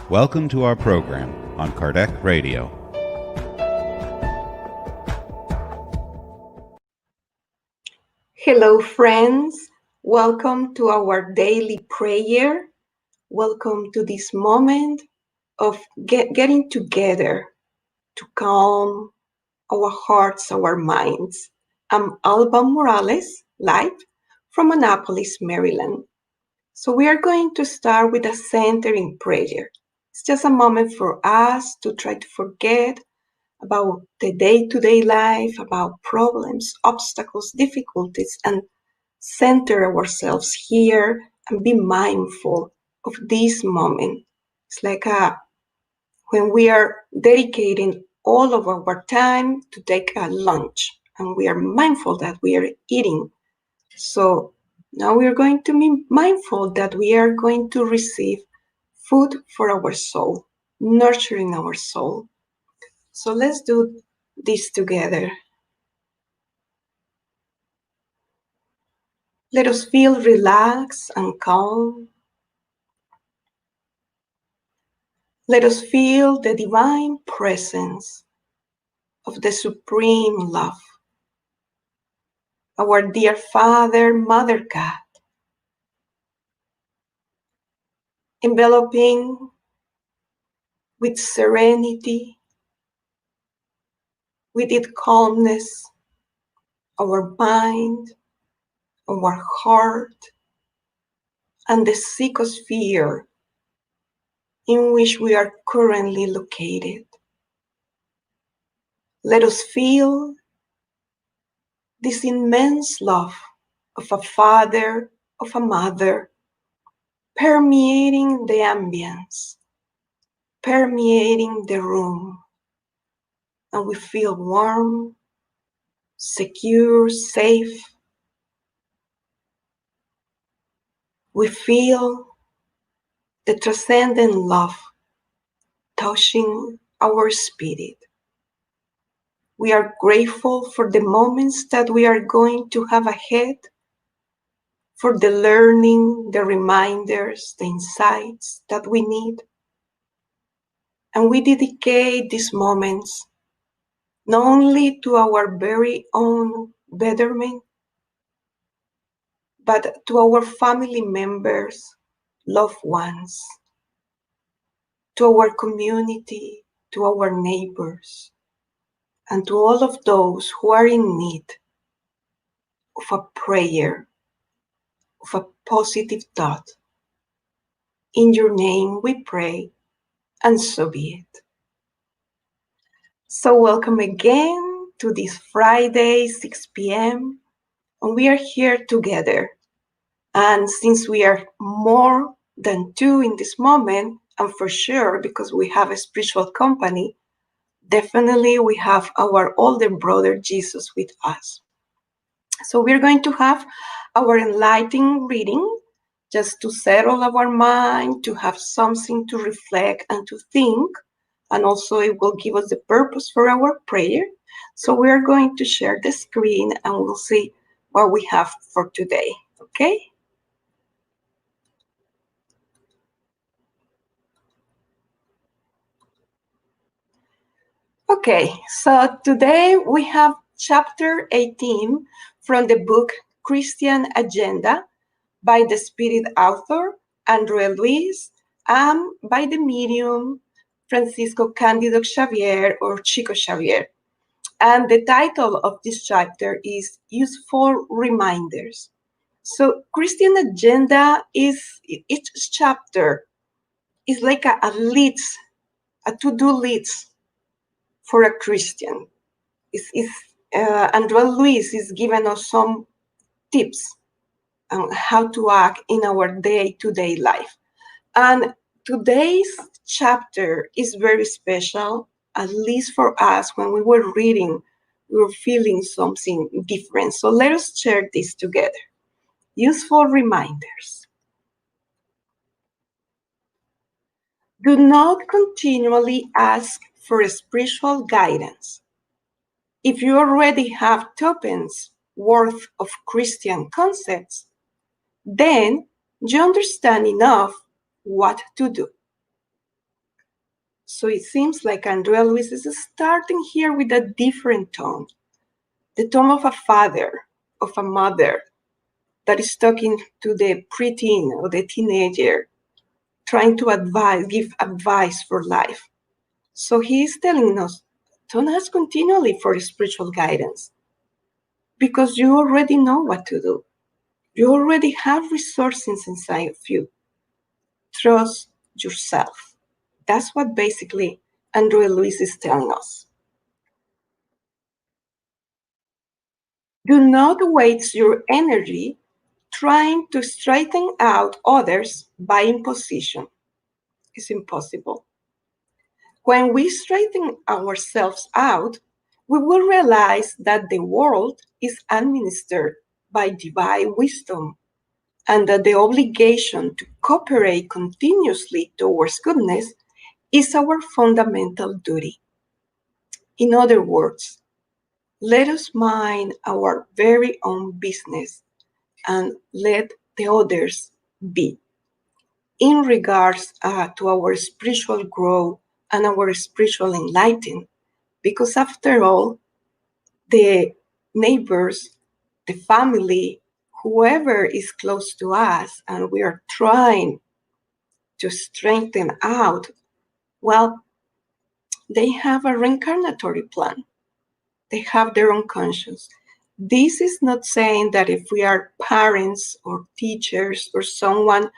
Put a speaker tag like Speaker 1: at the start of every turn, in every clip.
Speaker 1: Welcome to our program on Kardec Radio.
Speaker 2: Hello, friends. Welcome to our daily prayer. Welcome to this moment of getting together to calm our hearts, our minds. I'm Alba Morales, live from Annapolis, Maryland. So we are going to start with a centering prayer. It's just a moment for us to try to forget about the day-to-day life, about problems, obstacles, difficulties, and center ourselves here and be mindful of this moment. It's like when we are dedicating all of our time to take a lunch and we are mindful that we are eating. So now we are going to be mindful that we are going to receive food for our soul, nurturing our soul. So let's do this together. Let us feel relaxed and calm. Let us feel the divine presence of the Supreme Love, our dear Father, Mother God, enveloping with serenity, with its calmness, our mind, our heart, and the psychosphere in which we are currently located. Let us feel this immense love of a father, of a mother, permeating the ambience, permeating the room, and we feel warm, secure, safe. We feel the transcendent love touching our spirit. We are grateful for the moments that we are going to have ahead, for the learning, the reminders, the insights that we need. And we dedicate these moments not only to our very own betterment, but to our family members, loved ones, to our community, to our neighbors, and to all of those who are in need of a prayer, of a positive thought. In your name we pray, and so be it. So welcome again to this Friday, 6 p.m., and we are here together. And since we are more than two in this moment, and for sure, because we have a spiritual company, definitely we have our older brother Jesus with us. So we're going to have our enlightening reading just to settle our mind, to have something to reflect and to think. And also it will give us the purpose for our prayer. So we're going to share the screen and we'll see what we have for today, okay? Okay, so today we have chapter 18 from the book Christian Agenda by the spirit author Andre Luiz and by the medium Francisco Cândido Xavier or Chico Xavier. And the title of this chapter is Useful Reminders. So Christian Agenda is, each chapter is like a list, a to-do list for a Christian. Andre Luiz is giving us some tips on how to act in our day-to-day life. And today's chapter is very special, at least for us. When we were reading, we were feeling something different. So let us share this together. Useful reminders. Do not continually ask for spiritual guidance. If you already have tuppence worth of Christian concepts, then you understand enough what to do. So it seems like Andre Luiz is starting here with a different tone, the tone of a father, of a mother that is talking to the preteen or the teenager, trying to give advice for life. So he is telling us, don't ask continually for spiritual guidance because you already know what to do. You already have resources inside of you. Trust yourself. That's what basically Andre Luiz is telling us. Do not waste your energy trying to straighten out others by imposition. It's impossible. When we straighten ourselves out, we will realize that the world is administered by divine wisdom and that the obligation to cooperate continuously towards goodness is our fundamental duty. In other words, let us mind our very own business and let the others be. In regards to our spiritual growth and our spiritual enlightenment, because after all, the neighbors, the family, whoever is close to us, and we are trying to strengthen out, well, they have a reincarnatory plan. They have their own conscience. This is not saying that if we are parents or teachers or someone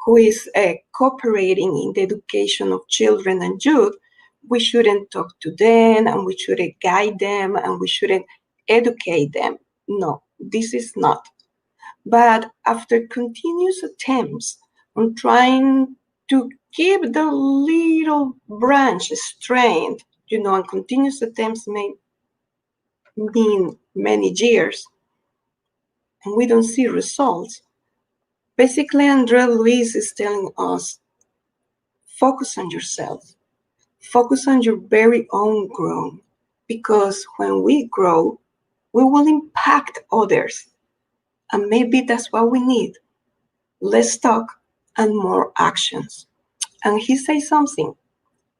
Speaker 2: who is cooperating in the education of children and youth, we shouldn't talk to them and we shouldn't guide them and we shouldn't educate them. No, this is not. But after continuous attempts on trying to keep the little branch strained, and continuous attempts may mean many years, and we don't see results. Basically, Andre Luiz is telling us, focus on yourself. Focus on your very own growth, because when we grow, we will impact others. And maybe that's what we need. Less talk and more actions. And he says something.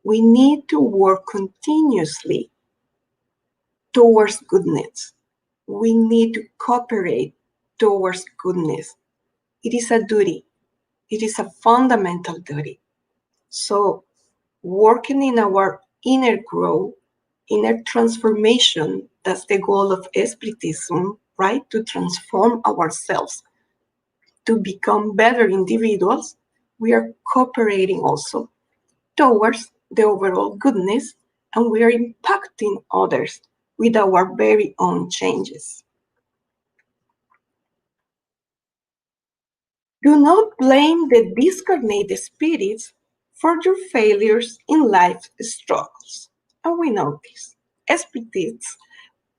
Speaker 2: We need to work continuously towards goodness. We need to cooperate towards goodness. It is a duty. It is a fundamental duty. So working in our inner growth, inner transformation, that's the goal of Spiritism, right? To transform ourselves, to become better individuals. We are cooperating also towards the overall goodness, and we are impacting others with our very own changes. Do not blame the discarnate spirits for your failures in life's struggles. And we know this.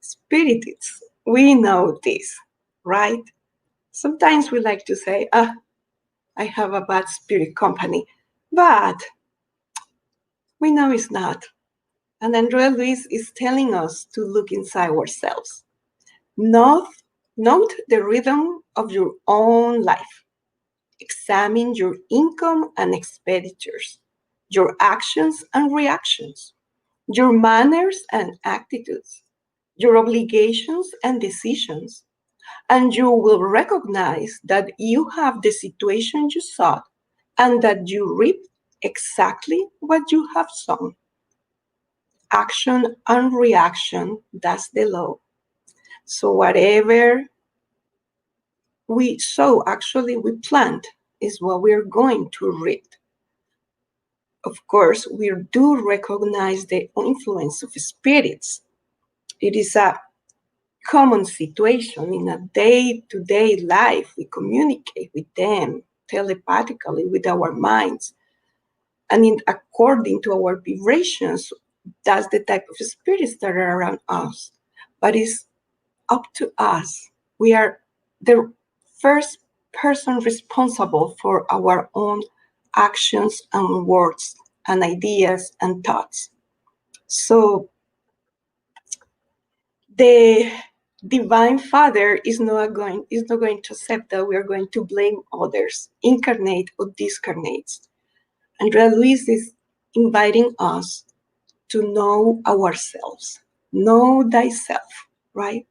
Speaker 2: Spiritists, we know this, right? Sometimes we like to say, I have a bad spirit company, but we know it's not. And Andre Luiz is telling us to look inside ourselves. Note the rhythm of your own life. Examine your income and expenditures, your actions and reactions, your manners and attitudes, your obligations and decisions, and you will recognize that you have the situation you sought and that you reap exactly what you have sown. Action and reaction, that's the law. So whatever we sow, actually we plant, is what we're going to reap. Of course, we do recognize the influence of spirits. It is a common situation in a day-to-day life. We communicate with them telepathically with our minds. And according to our vibrations, that's the type of spirits that are around us. But it's up to us. We are the first person responsible for our own actions and words and ideas and thoughts. So the Divine Father is not going to accept that we are going to blame others, incarnate or discarnates. Andre Luiz is inviting us to know ourselves. Know thyself, right?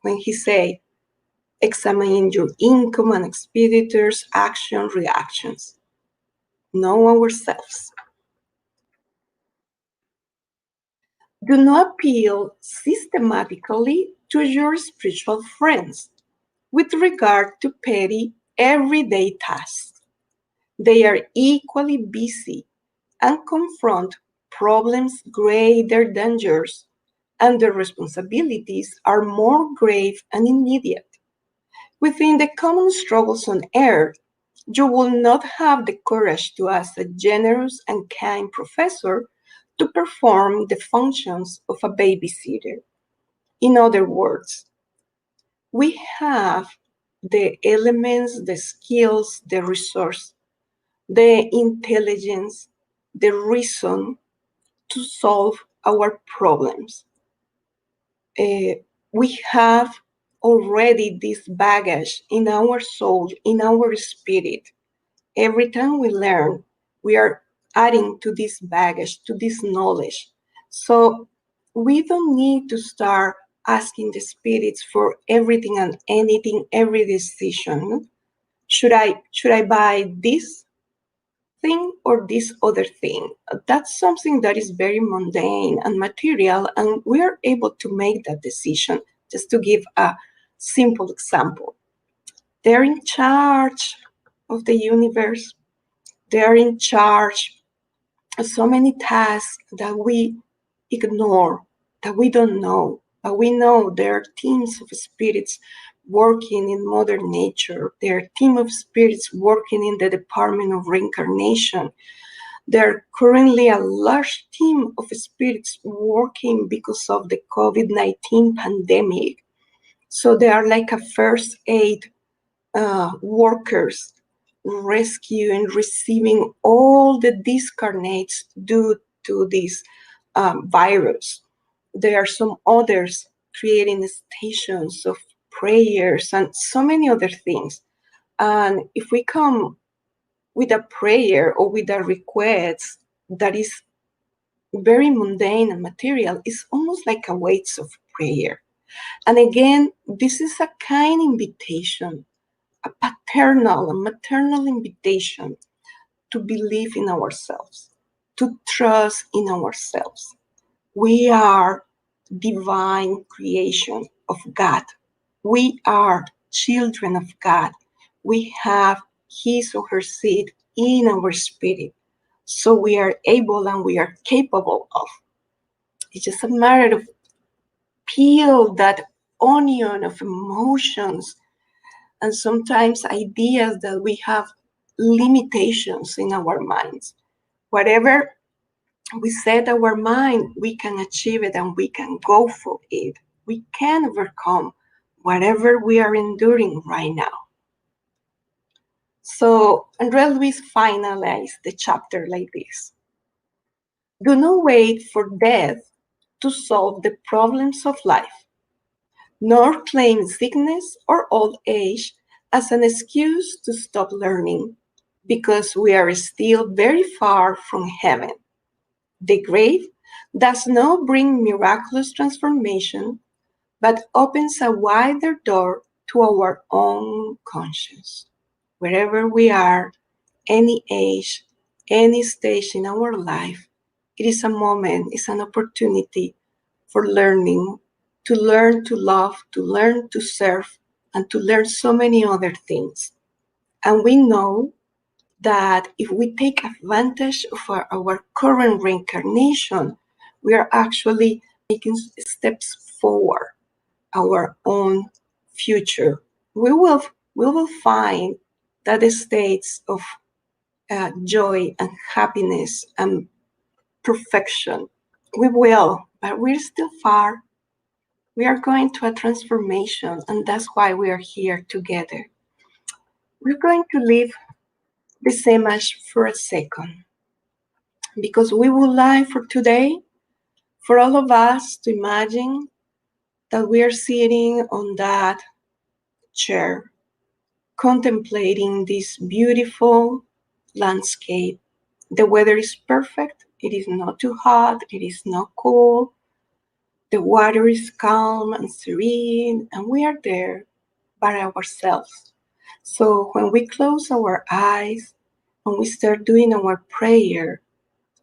Speaker 2: When he say, examine your income and expenditures, action, reactions. Know ourselves. Do not appeal systematically to your spiritual friends with regard to petty, everyday tasks. They are equally busy and confront problems greater than yours, and their responsibilities are more grave and immediate. Within the common struggles on earth, you will not have the courage to ask a generous and kind professor to perform the functions of a babysitter. In other words, we have the elements, the skills, the resource, the intelligence, the reason to solve our problems. We have already this baggage in our soul, in our spirit. Every time we learn, we are adding to this baggage, to this knowledge. So we don't need to start asking the spirits for everything and anything, every decision. Should I buy this thing or this other thing? That's something that is very mundane and material, and we are able to make that decision. Just to give a simple example, they're in charge of the universe. They are in charge of so many tasks that we ignore, that we don't know. But we know there are teams of spirits working in Mother Nature. There are team of spirits working in the Department of Reincarnation. There are currently a large team of spirits working because of the COVID-19 pandemic. So they are like a first aid workers rescuing, receiving all the discarnates due to this virus. There are some others creating stations of prayers and so many other things. And if we come with a prayer or with a request that is very mundane and material, it's almost like a waste of prayer. And again, this is a kind invitation, a paternal, a maternal invitation to believe in ourselves, to trust in ourselves. We are divine creation of God. We are children of God. We have His or her seed in our spirit. So we are able and we are capable of. It's just a matter of peel that onion of emotions and sometimes ideas that we have limitations in our minds. Whatever we set our mind, we can achieve it and we can go for it. We can overcome whatever we are enduring right now. So Andre Luiz finalized the chapter like this. Do not wait for death to solve the problems of life, nor claim sickness or old age as an excuse to stop learning, because we are still very far from heaven. The grave does not bring miraculous transformation, but opens a wider door to our own conscience. Wherever we are, any age, any stage in our life, it is a moment, it's an opportunity for learning, to learn to love, to learn to serve, and to learn so many other things. And we know that if we take advantage of our current reincarnation, we are actually making steps forward our own future. We will find that the states of joy and happiness and perfection. We will, but we're still far. We are going to a transformation, and that's why we are here together. We're going to leave this image for a second, because we would like for today for all of us to imagine that we are sitting on that chair, contemplating this beautiful landscape. The weather is perfect. It is not too hot. It is not cold. The water is calm and serene, and we are there by ourselves. So when we close our eyes and we start doing our prayer,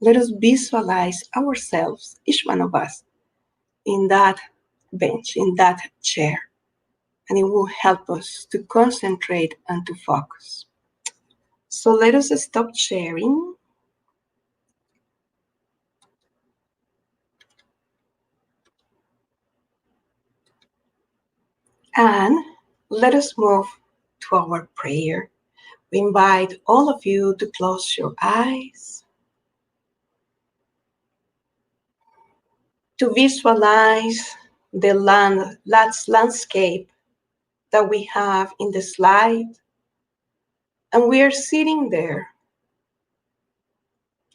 Speaker 2: let us visualize ourselves, each one of us, in that bench, in that chair, and it will help us to concentrate and to focus. So let us stop sharing and let us move to our prayer. We invite all of you to close your eyes, to visualize the landscape that we have in the slide. And we are sitting there,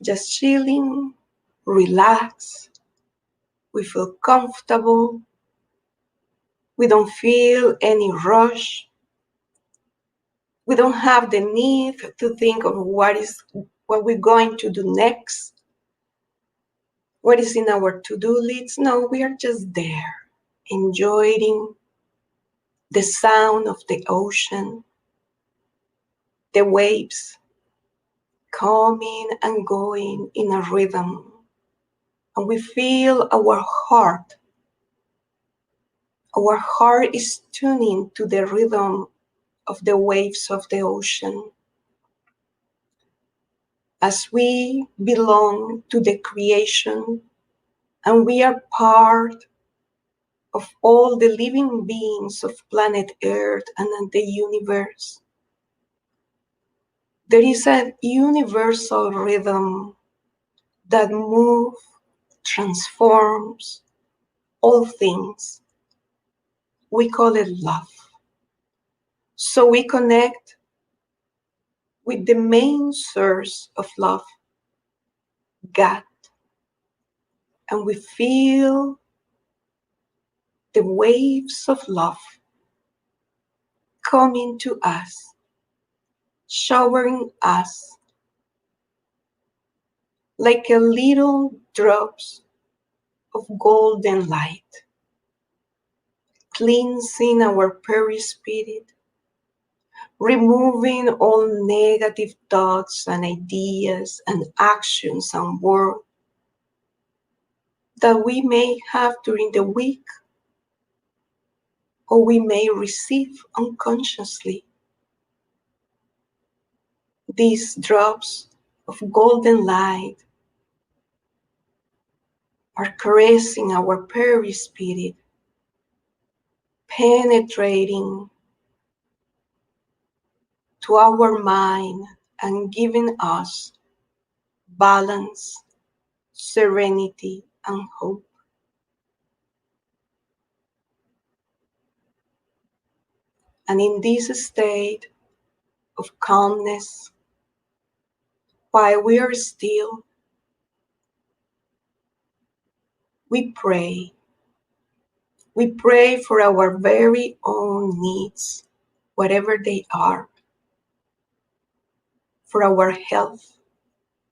Speaker 2: just chilling, relaxed. We feel comfortable. We don't feel any rush. We don't have the need to think of what we're going to do next, what is in our to-do list. No, we are just there, enjoying the sound of the ocean, the waves coming and going in a rhythm. And we feel our heart. Our heart is tuning to the rhythm of the waves of the ocean. As we belong to the creation and we are part of all the living beings of planet Earth and the universe, there is a universal rhythm that moves, transforms all things. We call it love. So we connect with the main source of love, God, and we feel the waves of love coming to us, showering us like a little drops of golden light, cleansing our perispirit, removing all negative thoughts and ideas and actions and words that we may have during the week or we may receive unconsciously. These drops of golden light are caressing our perispirit, penetrating to our mind and giving us balance, serenity, and hope. And in this state of calmness, while we are still, we pray. We pray for our very own needs, whatever they are, for our health,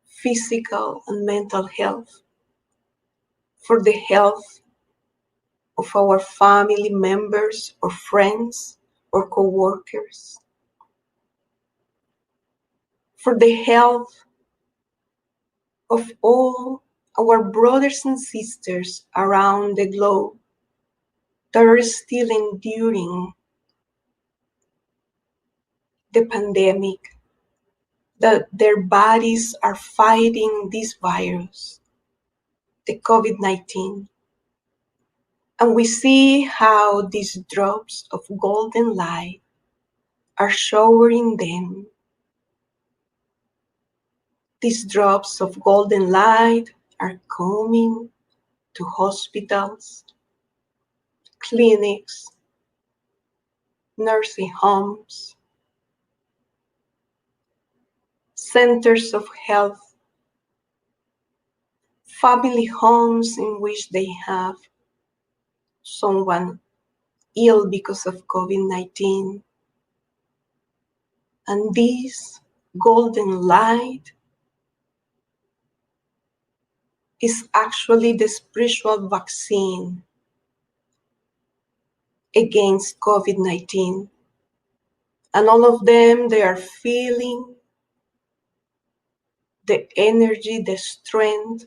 Speaker 2: physical and mental health, for the health of our family members or friends or co-workers, for the health of all our brothers and sisters around the globe that are still enduring the pandemic, that their bodies are fighting this virus, the COVID-19. And we see how these drops of golden light are showering them. These drops of golden light are coming to hospitals, clinics, nursing homes, centers of health, family homes in which they have someone ill because of COVID-19. And this golden light is actually the spiritual vaccine against COVID-19. And all of them, they are feeling the energy, the strength.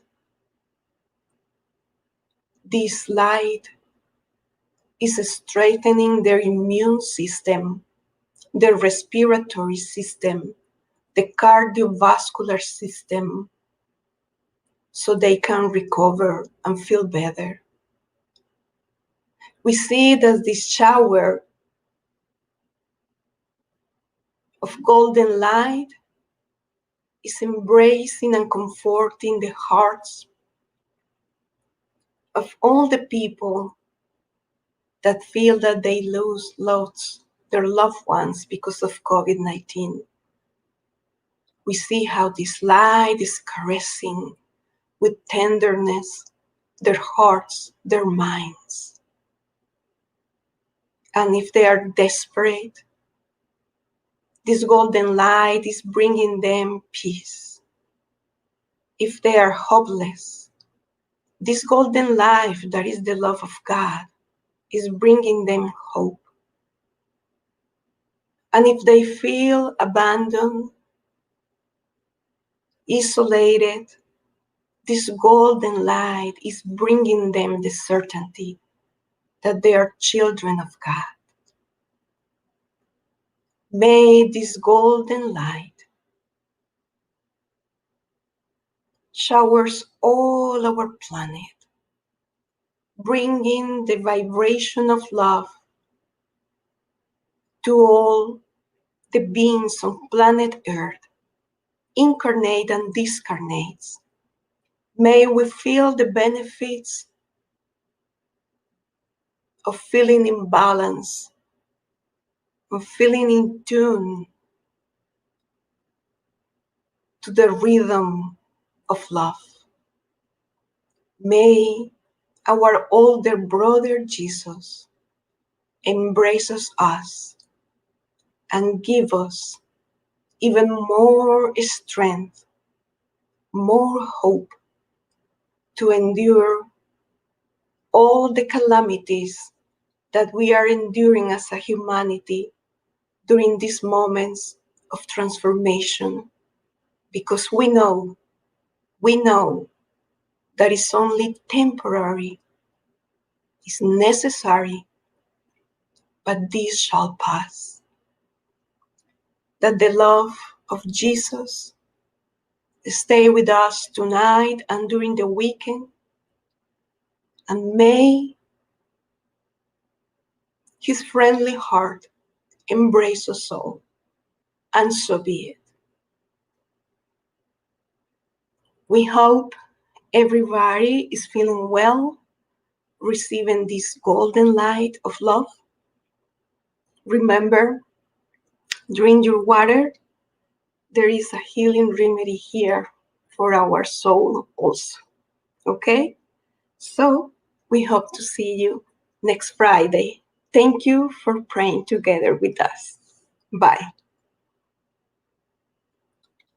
Speaker 2: This light is strengthening their immune system, their respiratory system, the cardiovascular system, so they can recover and feel better. We see that this shower of golden light is embracing and comforting the hearts of all the people that feel that they lost their loved ones because of COVID-19. We see how this light is caressing with tenderness their hearts, their minds. And if they are desperate, this golden light is bringing them peace. If they are hopeless, this golden light that is the love of God is bringing them hope. And if they feel abandoned, isolated, this golden light is bringing them the certainty that they are children of God. May this golden light showers all our planet, bringing the vibration of love to all the beings on planet Earth, incarnate and discarnates. May we feel the benefits of feeling in balance, of feeling in tune to the rhythm of love. May our older brother Jesus embraces us and give us even more strength, more hope to endure all the calamities that we are enduring as a humanity during these moments of transformation, because we know that it's only temporary, it's necessary, but this shall pass. That the love of Jesus stay with us tonight and during the weekend, and may his friendly heart embrace us all, and so be it. We hope everybody is feeling well, receiving this golden light of love. Remember, drink your water. There is a healing remedy here for our soul also. Okay? So we hope to see you next Friday. Thank you for praying together with us. Bye.